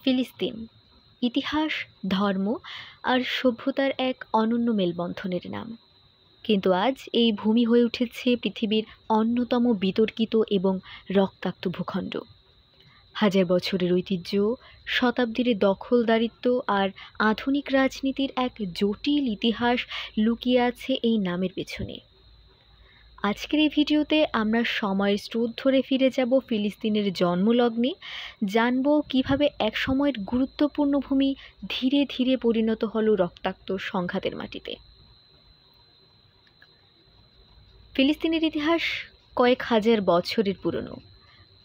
ফিলিস্তিন ইতিহাস, ধর্ম আর সভ্যতার এক অনন্য মেলবন্ধনের নাম। কিন্তু আজ এই ভূমি হয়ে উঠেছে পৃথিবীর অন্যতম বিতর্কিত এবং রক্তাক্ত ভূখণ্ড। হাজার বছরের ঐতিহ্য, শতাব্দীর দখলদারিত্ব আর আধুনিক রাজনীতির এক জটিল ইতিহাস লুকিয়ে আছে এই নামের পেছনে। আজকের এই ভিডিওতে আমরা সময়ের স্রোত ধরে ফিরে যাব ফিলিস্তিনের জন্মলগ্নে, জানব কিভাবে এক সময়ের গুরুত্বপূর্ণ ভূমি ধীরে ধীরে পরিণত হলো রক্তাক্ত সংঘাতের মাটিতে। ফিলিস্তিনের ইতিহাস কয়েক হাজার বছরের পুরনো।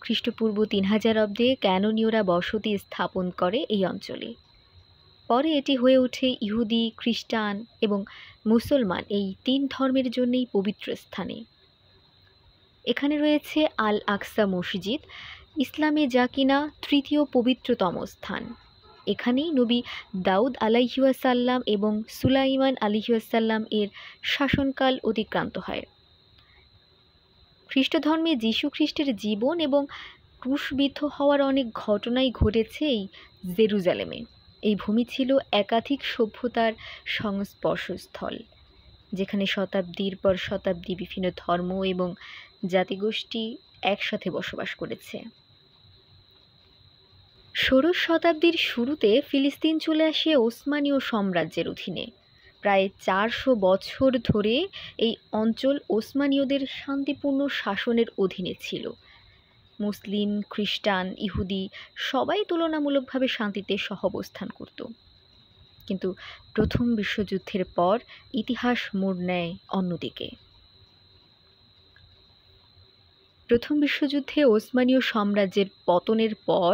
খ্রিস্টপূর্ব 3000 অব্দে ক্যানোনীয়রা বসতি স্থাপন করে এই অঞ্চলে। পরে এটি হয়ে ওঠে ইহুদি, খ্রিস্টান এবং মুসলমান এই 3 ধর্মের জন্যই পবিত্র স্থানে। এখানে রয়েছে আল আকসা মসজিদ, ইসলামে যা কিনা তৃতীয় পবিত্রতম স্থান। এখানেই নবী দাউদ আলাইহিওয়াসাল্লাম এবং সুলাইমান আলাইহিওয়াসাল্লাম এর শাসনকাল অতিক্রান্ত হয়। খ্রিস্ট ধর্মে যীশু খ্রিস্টের জীবন এবং ক্রুশবিদ্ধ হওয়ার অনেক ঘটনাই ঘটেছে এই জেরুজালেমে। এই ভূমি ছিল একাধিক সভ্যতার সংস্পর্শস্থল, যেখানে শতাব্দীর পর শতাব্দী বিভিন্ন ধর্ম এবং জাতিগোষ্ঠী একসাথে বসবাস করেছে। ষোড়শ শতাব্দীর শুরুতে ফিলিস্তিন চলে আসে ওসমানীয় সাম্রাজ্যের অধীনে। প্রায় 400 বছর ধরে এই অঞ্চল ওসমানীয়দের শান্তিপূর্ণ শাসনের অধীনে ছিল। মুসলিম, খ্রিস্টান, ইহুদি সবাই তুলনামূলকভাবে শান্তিতে সহাবস্থান করত। কিন্তু প্রথম বিশ্বযুদ্ধের পর ইতিহাস মোড় নেয় অন্যদিকে। প্রথম বিশ্বযুদ্ধে ওসমানীয় সাম্রাজ্যের পতনের পর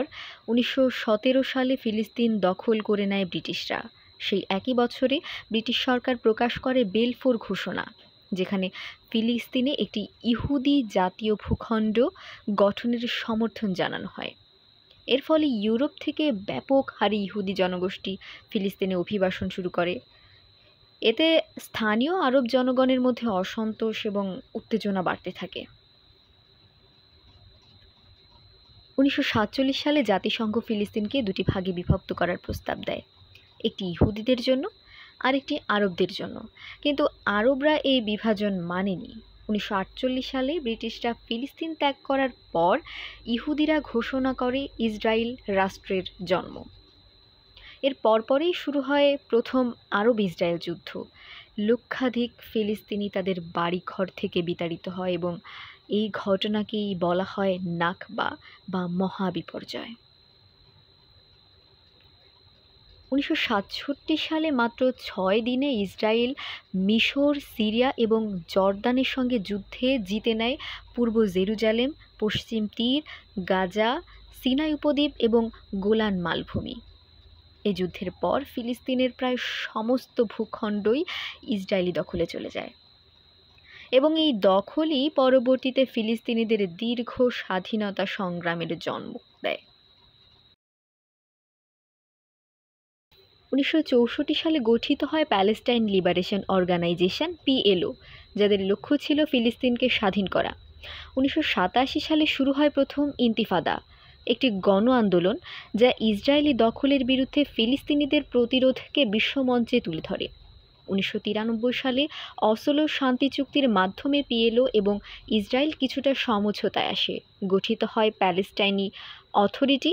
1917 সালে ফিলিস্তিন দখল করে নেয় ব্রিটিশরা। সেই একই বছরে ব্রিটিশ সরকার প্রকাশ করে বেলফোর ঘোষণা, যেখানে ফিলিস্তিনে একটি ইহুদি জাতীয় ভূখণ্ড গঠনের সমর্থন জানানো হয়। এর ফলে ইউরোপ থেকে ব্যাপক হারে ইহুদি জনগোষ্ঠী ফিলিস্তিনে অভিবাসন শুরু করে। এতে স্থানীয় আরব জনগণের মধ্যে অসন্তোষ এবং উত্তেজনা বাড়তে থাকে। 1947 সালে জাতিসংঘ ফিলিস্তিনকে দুটি ভাগে বিভক্ত করার প্রস্তাব দেয়, একটি ইহুদিদের জন্য আর একটি আরবদের জন্য। কিন্তু আরবরা এই বিভাজন মানেনি। 1948 সালে ব্রিটিশরা ফিলিস্তিন ত্যাগ করার পর ইহুদিরা ঘোষণা করে ইসরায়েল রাষ্ট্রের জন্ম। এর পরপরই শুরু হয় প্রথম আরব ইসরায়েল যুদ্ধ। লক্ষাধিক ফিলিস্তিনি তাদের বাড়িঘর থেকে বিতাড়িত হয় এবং এই ঘটনাকেই বলা হয় নাকবা বা মহাবিপর্যয়। 1967 সালে মাত্র 6 দিনে ইসরায়েল মিশর, সিরিয়া এবং জর্দানের সঙ্গে যুদ্ধে জিতে নেয় পূর্ব জেরুজালেম, পশ্চিম তীর, গাজা, সিনাই উপদ্বীপ এবং গোলান মালভূমি। এই যুদ্ধের পর ফিলিস্তিনের প্রায় সমস্ত ভূখণ্ডই ইসরায়েলি দখলে চলে যায় এবং এই দখলই পরবর্তীতে ফিলিস্তিনিদের দীর্ঘ স্বাধীনতা সংগ্রামের জন্ম দেয়। 1964 সালে গঠিত হয় প্যালেস্টাইন লিবারেশন অর্গানাইজেশন PLO, যাদের লক্ষ্য ছিল ফিলিস্তিনকে স্বাধীন করা। 1987 সালে শুরু হয় প্রথম ইন্তিফাদা, একটি গণ আন্দোলন যা ইসরায়েলি দখলের বিরুদ্ধে ফিলিস্তিনিদের প্রতিরোধকে বিশ্বমঞ্চে তুলে ধরে। 1993 সালে অসলো শান্তি চুক্তির মাধ্যমে PLO এবং ইসরায়েল কিছুটা সমঝোতায় আসে। গঠিত হয় প্যালেস্টাইনি অথরিটি,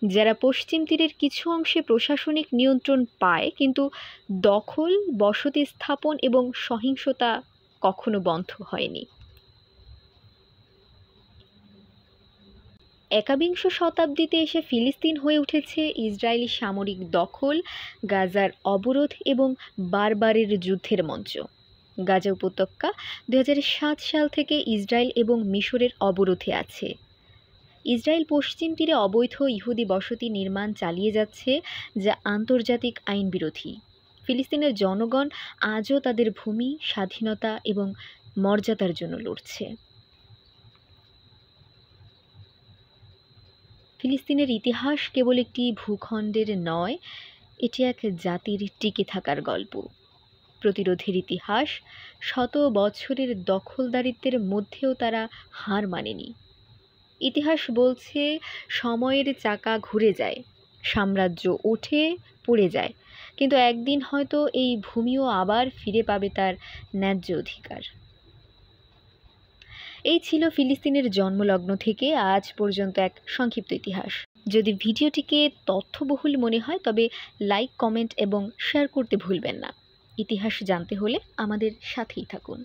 যারা পশ্চিম তীরের কিছু অংশে প্রশাসনিক নিয়ন্ত্রণ পায়, কিন্তু দখল, বসতি স্থাপন এবং সহিংসতা কখনো বন্ধ হয়নি। একবিংশ শতাব্দীতে এসে ফিলিস্তিন হয়ে উঠেছে ইসরায়েলি সামরিক দখল, গাজার অবরোধ এবং বারবারের যুদ্ধের মঞ্চ। গাজা উপত্যকা 2007 সাল থেকে ইসরায়েল এবং মিশরের অবরোধে আছে। ইসরায়েল পশ্চিম তীরে অবৈধ ইহুদি বসতি নির্মাণ চালিয়ে যাচ্ছে, যা আন্তর্জাতিক আইন বিরোধী। ফিলিস্তিনের জনগণ আজও তাদের ভূমি, স্বাধীনতা এবং মর্যাদার জন্য লড়ছে। ফিলিস্তিনের ইতিহাস কেবল একটি ভূখণ্ডের নয়, এটি এক জাতির টিকে থাকার গল্প। প্রতিরোধের ইতিহাস, শত বছরের দখলদারিত্বের মধ্যেও তারা হার মানেনি। ইতিহাস বলছে সময়ের চাকা ঘুরে যায়, সাম্রাজ্য ওঠে পড়ে যায়, কিন্তু একদিন হয়তো এই ভূমিও আবার ফিরে পাবে তার ন্যায্য অধিকার। এই ছিল ফিলিস্তিনের জন্মলগ্ন থেকে আজ পর্যন্ত এক সংক্ষিপ্ত ইতিহাস। যদি ভিডিওটিকে তথ্যবহুল মনে হয় তবে লাইক, কমেন্ট এবং শেয়ার করতে ভুলবেন না। ইতিহাস জানতে হলে আমাদের সাথেই থাকুন।